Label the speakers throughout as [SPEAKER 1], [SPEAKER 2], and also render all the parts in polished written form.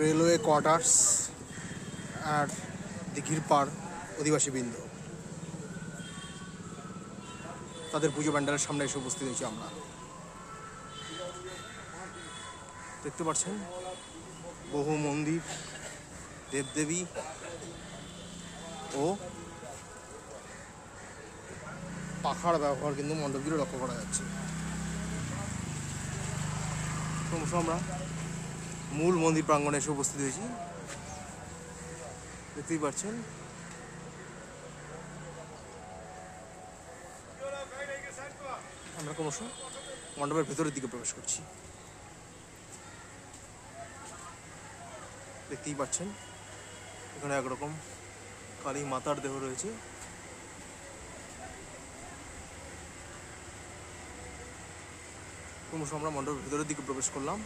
[SPEAKER 1] Railway quarters আর দিঘির পাড় অধিবাসীবৃন্দ তাদের পুজো প্যান্ডেলের সামনে এসে উপস্থিত হয়েছি আমরা। দেখতে পাচ্ছেন বহু মন্দির, দেবদেবী ও পাখার ব্যবহার কিন্তু মণ্ডপ জুড়ে লক্ষ্য করা যাচ্ছে। ক্রমশ আমরা মূল মন্দির প্রাঙ্গণে এসে উপস্থিত হয়েছি। দেখতেই পাচ্ছেন আমরা ক্রমশ মণ্ডপের ভেতরের দিকে প্রবেশ করছি। দেখতেই পাচ্ছেন এখানে একরকম কালী মাতার দেহ রয়েছে। ক্রমশ আমরা মণ্ডপের ভেতরের দিকে প্রবেশ করলাম।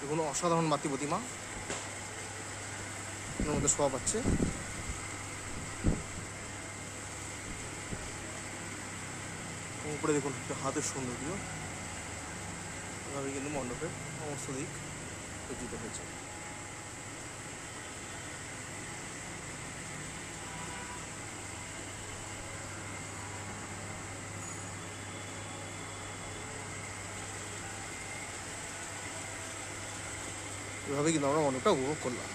[SPEAKER 1] দেখুন অসাধারণ মাতৃ প্রতিমা এর মধ্যে শোভা পাচ্ছে। উপরে দেখুন একটা হাতের সৌন্দর্য, এভাবে কিন্তু মণ্ডপের সমস্ত দিক সজ্জিত হয়েছে। এভাবে কিন্তু আমরা মণ্ডপটা উপভোগ করলাম।